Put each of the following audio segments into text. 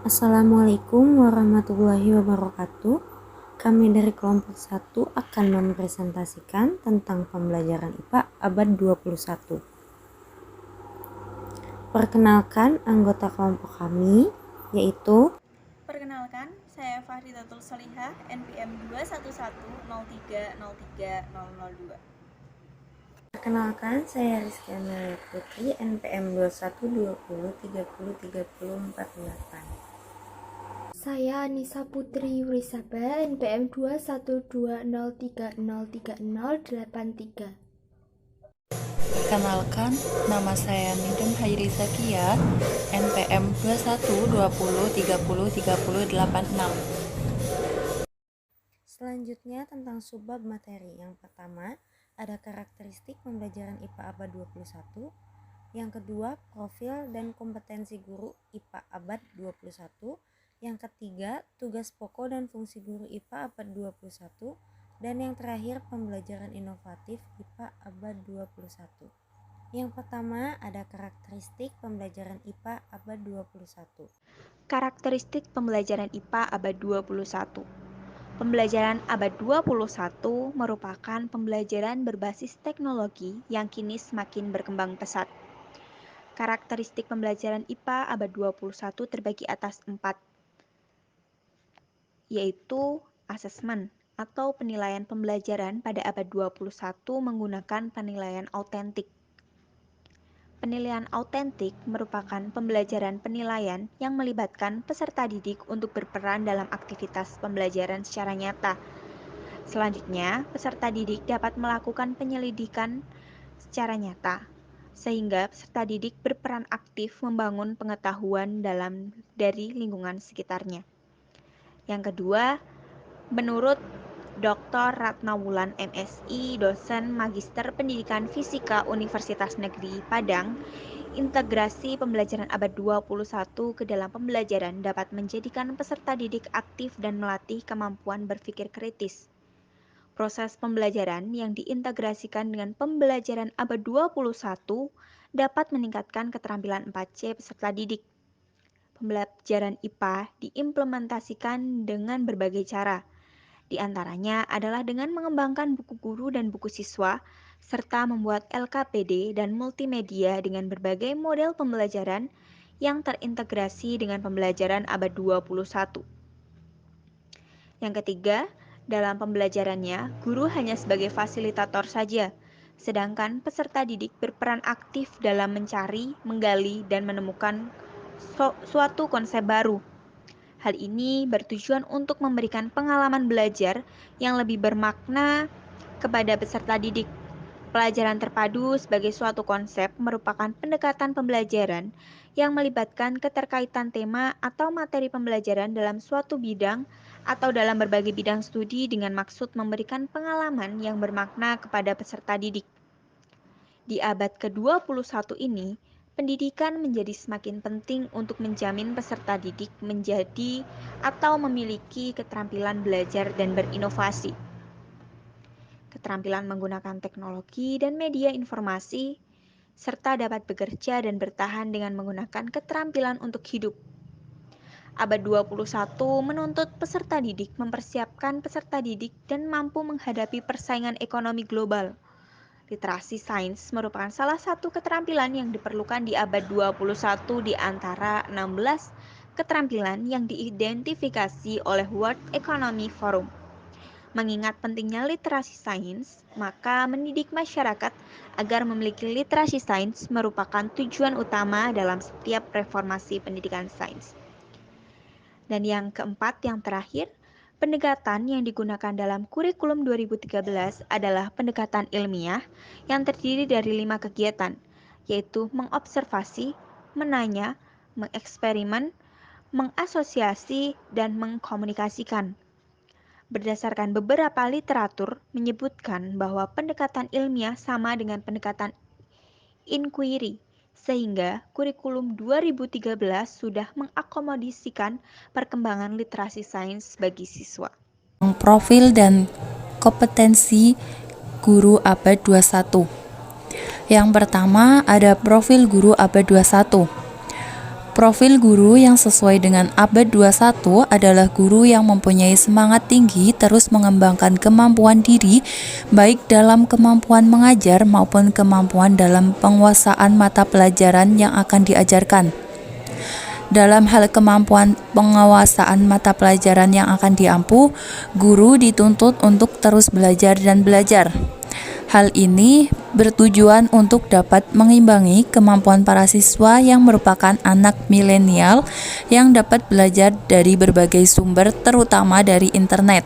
Assalamualaikum warahmatullahi wabarakatuh. Kami dari kelompok 1 akan mempresentasikan tentang pembelajaran IPA abad 21. Perkenalkan anggota kelompok kami, yaitu Perkenalkan, saya Fahridatul Solihah, NPM 21103030002. Perkenalkan, saya Rizky Amelia Putri, NPM 2120303048. Saya Anissa Putri Yurisaba, NPM 21203030083. Perkenalkan, nama saya Nidem Hairi Zakia, NPM 2120303036. Selanjutnya tentang subbab materi. Yang pertama, ada karakteristik pembelajaran IPA abad 21. Yang kedua, profil dan kompetensi guru IPA abad 21. Yang ketiga, tugas pokok dan fungsi guru IPA abad 21. Dan yang terakhir, pembelajaran inovatif IPA abad 21. Yang pertama, ada karakteristik pembelajaran IPA abad 21. Karakteristik pembelajaran IPA abad 21. Pembelajaran abad 21 merupakan pembelajaran berbasis teknologi yang kini semakin berkembang pesat. Karakteristik pembelajaran IPA abad 21 terbagi atas 4, yaitu asesmen atau penilaian pembelajaran pada abad 21 menggunakan penilaian autentik. Penilaian autentik merupakan pembelajaran penilaian yang melibatkan peserta didik untuk berperan dalam aktivitas pembelajaran secara nyata. Selanjutnya, peserta didik dapat melakukan penyelidikan secara nyata, sehingga peserta didik berperan aktif membangun pengetahuan dari lingkungan sekitarnya. Yang kedua, menurut Dr. Ratna Wulan MSI, dosen Magister Pendidikan Fisika Universitas Negeri Padang, integrasi pembelajaran abad 21 ke dalam pembelajaran dapat menjadikan peserta didik aktif dan melatih kemampuan berpikir kritis. Proses pembelajaran yang diintegrasikan dengan pembelajaran abad 21 dapat meningkatkan keterampilan 4C peserta didik. Pembelajaran IPA diimplementasikan dengan berbagai cara. Di antaranya adalah dengan mengembangkan buku guru dan buku siswa, serta membuat LKPD dan multimedia dengan berbagai model pembelajaran yang terintegrasi dengan pembelajaran abad 21. Yang ketiga, dalam pembelajarannya, guru hanya sebagai fasilitator saja, sedangkan peserta didik berperan aktif dalam mencari, menggali, dan menemukan suatu konsep baru. Hal ini bertujuan untuk memberikan pengalaman belajar yang lebih bermakna kepada peserta didik. Pelajaran terpadu sebagai suatu konsep merupakan pendekatan pembelajaran yang melibatkan keterkaitan tema atau materi pembelajaran dalam suatu bidang atau dalam berbagai bidang studi dengan maksud memberikan pengalaman yang bermakna kepada peserta didik. Di abad ke-21 ini, pendidikan menjadi semakin penting untuk menjamin peserta didik menjadi atau memiliki keterampilan belajar dan berinovasi. Keterampilan menggunakan teknologi dan media informasi, serta dapat bekerja dan bertahan dengan menggunakan keterampilan untuk hidup. Abad 21 menuntut peserta didik mempersiapkan peserta didik dan mampu menghadapi persaingan ekonomi global. Literasi sains merupakan salah satu keterampilan yang diperlukan di abad 21 di antara 16 keterampilan yang diidentifikasi oleh World Economic Forum. Mengingat pentingnya literasi sains, maka mendidik masyarakat agar memiliki literasi sains merupakan tujuan utama dalam setiap reformasi pendidikan sains. Dan yang keempat, yang terakhir, pendekatan yang digunakan dalam kurikulum 2013 adalah pendekatan ilmiah yang terdiri dari 5 kegiatan, yaitu mengobservasi, menanya, mengeksperimen, mengasosiasi, dan mengkomunikasikan. Berdasarkan beberapa literatur menyebutkan bahwa pendekatan ilmiah sama dengan pendekatan inquiry, sehingga kurikulum 2013 sudah mengakomodasikan perkembangan literasi sains bagi siswa. Profil dan kompetensi guru abad 21. Yang pertama ada profil guru abad 21. Profil guru yang sesuai dengan abad 21 adalah guru yang mempunyai semangat tinggi terus mengembangkan kemampuan diri baik dalam kemampuan mengajar maupun kemampuan dalam penguasaan mata pelajaran yang akan diajarkan. Dalam hal kemampuan penguasaan mata pelajaran yang akan diampu, guru dituntut untuk terus belajar dan belajar. Hal ini bertujuan untuk dapat mengimbangi kemampuan para siswa yang merupakan anak milenial yang dapat belajar dari berbagai sumber, terutama dari internet.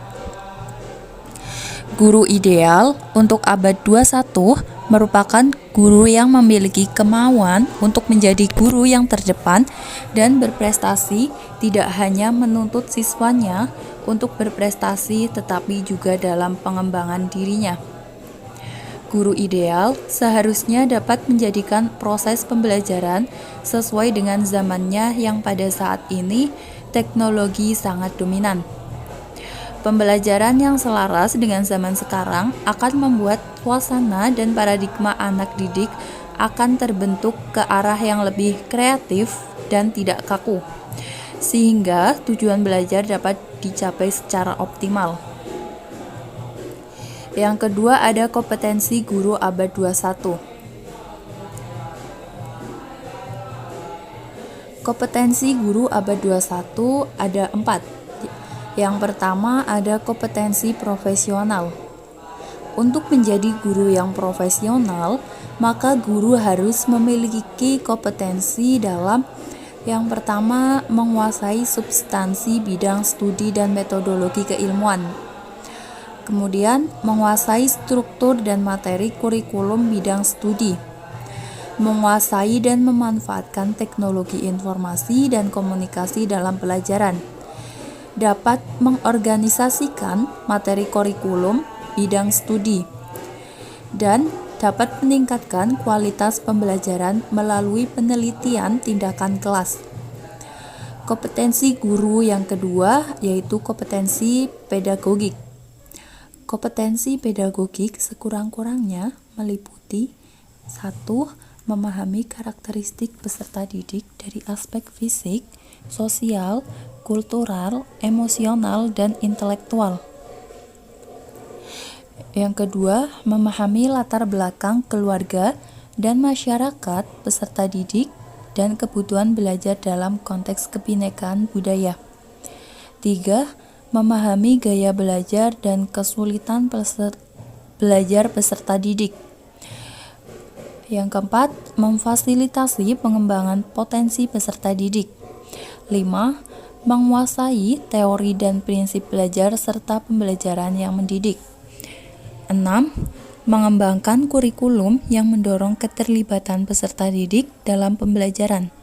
Guru ideal untuk abad 21 merupakan guru yang memiliki kemauan untuk menjadi guru yang terdepan dan berprestasi, tidak hanya menuntut siswanya untuk berprestasi tetapi juga dalam pengembangan dirinya. Guru ideal seharusnya dapat menjadikan proses pembelajaran sesuai dengan zamannya yang pada saat ini teknologi sangat dominan. Pembelajaran yang selaras dengan zaman sekarang akan membuat suasana dan paradigma anak didik akan terbentuk ke arah yang lebih kreatif dan tidak kaku, sehingga tujuan belajar dapat dicapai secara optimal. Yang kedua ada kompetensi guru abad 21. Kompetensi guru abad 21 ada 4. Yang pertama ada kompetensi profesional. Untuk menjadi guru yang profesional, maka guru harus memiliki kompetensi dalam yang pertama menguasai substansi bidang studi dan metodologi keilmuan. Kemudian, menguasai struktur dan materi kurikulum bidang studi, menguasai dan memanfaatkan teknologi informasi dan komunikasi dalam pelajaran, dapat mengorganisasikan materi kurikulum bidang studi, dan dapat meningkatkan kualitas pembelajaran melalui penelitian tindakan kelas. Kompetensi guru yang kedua yaitu kompetensi pedagogik. Kompetensi pedagogik sekurang-kurangnya meliputi 1. Memahami karakteristik peserta didik dari aspek fisik, sosial, kultural, emosional, dan intelektual. Yang kedua, memahami latar belakang keluarga dan masyarakat peserta didik dan kebutuhan belajar dalam konteks kebinekaan budaya. 3. Memahami gaya belajar dan kesulitan belajar peserta didik. Yang keempat, memfasilitasi pengembangan potensi peserta didik. 5. Menguasai teori dan prinsip belajar serta pembelajaran yang mendidik. 6. Mengembangkan kurikulum yang mendorong keterlibatan peserta didik dalam pembelajaran.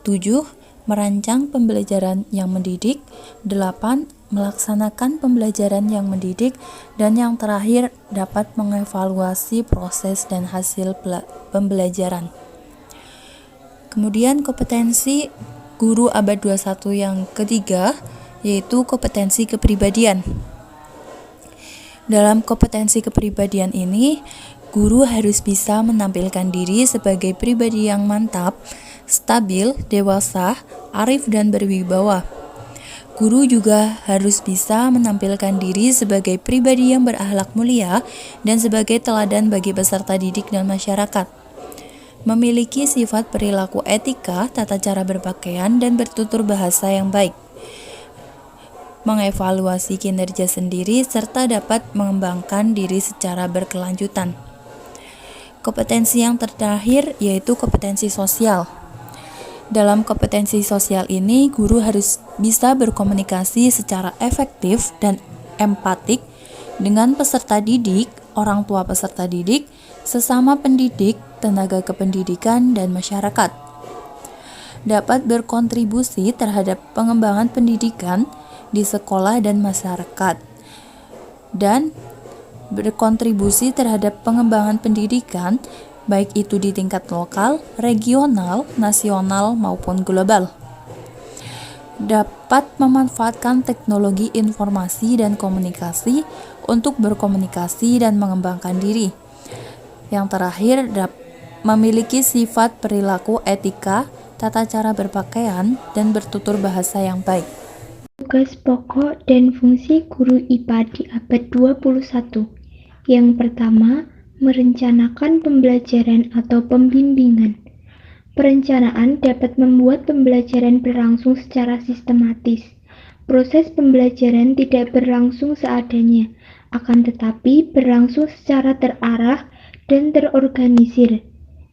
7. Merancang pembelajaran yang mendidik. 8. Melaksanakan pembelajaran yang mendidik. Dan yang terakhir, dapat mengevaluasi proses dan hasil pembelajaran. Kemudian kompetensi guru abad 21 yang ketiga yaitu kompetensi kepribadian. Dalam kompetensi kepribadian ini, guru harus bisa menampilkan diri sebagai pribadi yang mantap, stabil, dewasa, arif, dan berwibawa. Guru juga harus bisa menampilkan diri sebagai pribadi yang berakhlak mulia dan sebagai teladan bagi peserta didik dan masyarakat. Memiliki sifat perilaku etika, tata cara berpakaian, dan bertutur bahasa yang baik. Mengevaluasi kinerja sendiri serta dapat mengembangkan diri secara berkelanjutan. Kompetensi yang terakhir yaitu kompetensi sosial. Dalam kompetensi sosial ini, guru harus bisa berkomunikasi secara efektif dan empatik dengan peserta didik, orang tua peserta didik, sesama pendidik, tenaga kependidikan, dan masyarakat. Dapat berkontribusi terhadap pengembangan pendidikan di sekolah dan masyarakat, dan berkontribusi terhadap pengembangan pendidikan baik itu di tingkat lokal, regional, nasional, maupun global. Dapat memanfaatkan teknologi informasi dan komunikasi untuk berkomunikasi dan mengembangkan diri. Yang terakhir, memiliki sifat perilaku etika, tata cara berpakaian, dan bertutur bahasa yang baik. Tugas pokok dan fungsi guru IPA di abad 21. Yang pertama, merencanakan pembelajaran atau pembimbingan. Perencanaan dapat membuat pembelajaran berlangsung secara sistematis. Proses pembelajaran tidak berlangsung seadanya, akan tetapi berlangsung secara terarah dan terorganisir.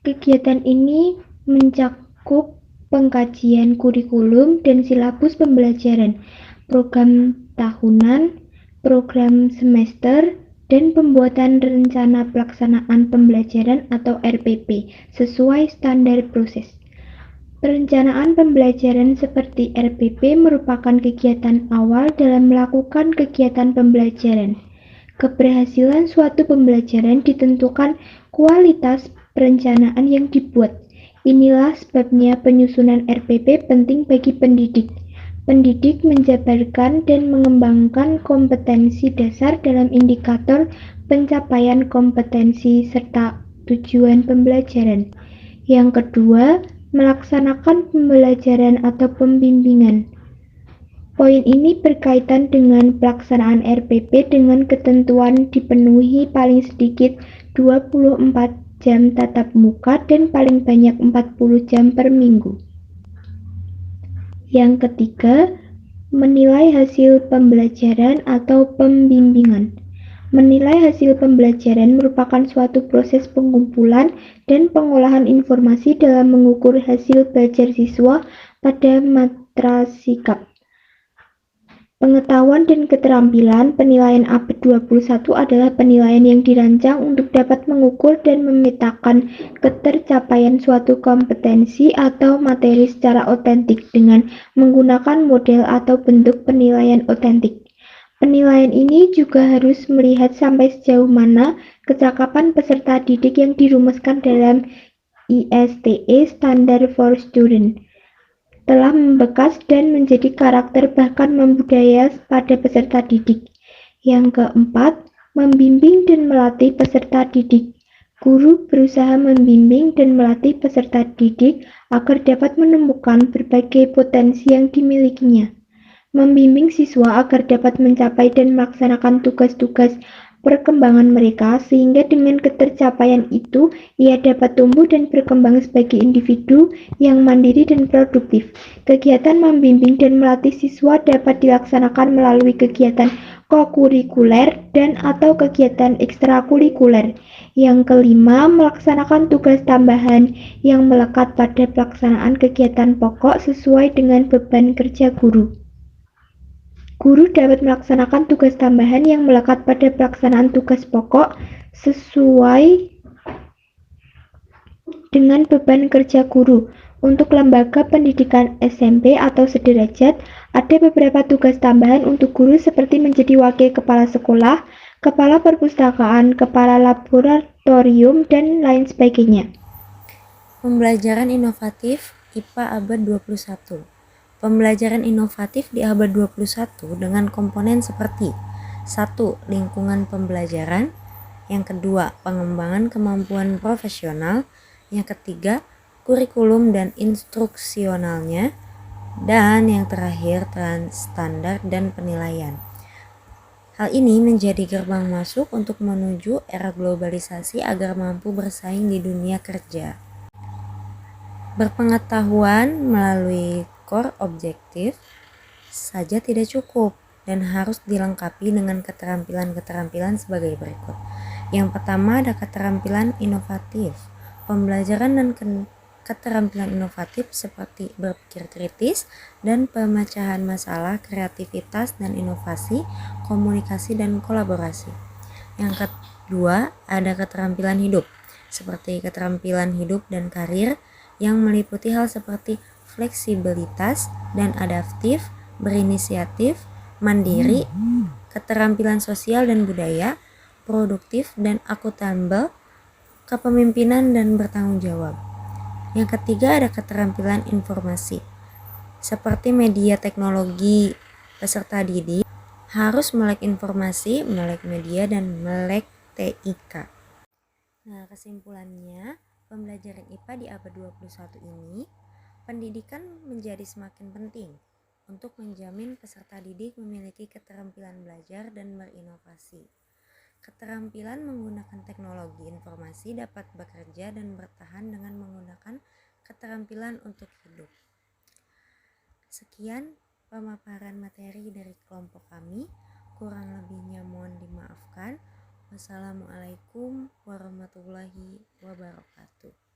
Kegiatan ini mencakup pengkajian kurikulum dan silabus pembelajaran, program tahunan, program semester, dan pembuatan rencana pelaksanaan pembelajaran atau RPP sesuai standar proses. Perencanaan pembelajaran seperti RPP merupakan kegiatan awal dalam melakukan kegiatan pembelajaran. Keberhasilan suatu pembelajaran ditentukan kualitas perencanaan yang dibuat. Inilah sebabnya penyusunan RPP penting bagi pendidik. Pendidik menjabarkan dan mengembangkan kompetensi dasar dalam indikator pencapaian kompetensi serta tujuan pembelajaran. Yang kedua, melaksanakan pembelajaran atau pembimbingan. Poin ini berkaitan dengan pelaksanaan RPP dengan ketentuan dipenuhi paling sedikit 24 jam tatap muka dan paling banyak 40 jam per minggu. Yang ketiga, menilai hasil pembelajaran atau pembimbingan. Menilai hasil pembelajaran merupakan suatu proses pengumpulan dan pengolahan informasi dalam mengukur hasil belajar siswa pada matra sikap. Pengetahuan dan keterampilan penilaian abad 21 adalah penilaian yang dirancang untuk dapat mengukur dan memetakan ketercapaian suatu kompetensi atau materi secara otentik dengan menggunakan model atau bentuk penilaian otentik. Penilaian ini juga harus melihat sampai sejauh mana kecakapan peserta didik yang dirumuskan dalam ISTE Standard for Students telah membekas dan menjadi karakter bahkan membudaya pada peserta didik. Yang keempat, membimbing dan melatih peserta didik. Guru berusaha membimbing dan melatih peserta didik agar dapat menemukan berbagai potensi yang dimilikinya. Membimbing siswa agar dapat mencapai dan melaksanakan tugas-tugas perkembangan mereka, sehingga dengan ketercapaian itu ia dapat tumbuh dan berkembang sebagai individu yang mandiri dan produktif. Kegiatan membimbing dan melatih siswa dapat dilaksanakan melalui kegiatan kokurikuler dan atau kegiatan ekstrakurikuler. Yang kelima, melaksanakan tugas tambahan yang melekat pada pelaksanaan kegiatan pokok sesuai dengan beban kerja guru. Guru dapat melaksanakan tugas tambahan yang melekat pada pelaksanaan tugas pokok sesuai dengan beban kerja guru. Untuk lembaga pendidikan SMP atau sederajat, ada beberapa tugas tambahan untuk guru seperti menjadi wakil kepala sekolah, kepala perpustakaan, kepala laboratorium, dan lain sebagainya. Pembelajaran inovatif IPA abad 21. Pembelajaran inovatif di abad 21 dengan komponen seperti 1. Lingkungan pembelajaran. Yang kedua, pengembangan kemampuan profesional. Yang ketiga, kurikulum dan instruksionalnya. Dan yang terakhir, standar dan penilaian. Hal ini menjadi gerbang masuk untuk menuju era globalisasi agar mampu bersaing di dunia kerja. Berpengetahuan melalui core objektif saja tidak cukup dan harus dilengkapi dengan keterampilan-keterampilan sebagai berikut. Yang pertama ada keterampilan inovatif. Pembelajaran dan keterampilan inovatif seperti berpikir kritis dan pemecahan masalah, kreativitas dan inovasi, komunikasi dan kolaborasi. Yang kedua ada keterampilan hidup, seperti keterampilan hidup dan karir yang meliputi hal seperti fleksibilitas dan adaptif, berinisiatif, mandiri, keterampilan sosial dan budaya, produktif dan akuntabel, kepemimpinan dan bertanggung jawab. Yang ketiga ada keterampilan informasi, seperti media teknologi. Peserta didik harus melek informasi, melek media, dan melek TIK. Nah, kesimpulannya, pembelajaran IPA di abad 21 ini Pendidikan menjadi semakin penting untuk menjamin peserta didik memiliki keterampilan belajar dan berinovasi. Keterampilan menggunakan teknologi informasi dapat bekerja dan bertahan dengan menggunakan keterampilan untuk hidup. Sekian pemaparan materi dari kelompok kami. Kurang lebihnya mohon dimaafkan. Wassalamualaikum warahmatullahi wabarakatuh.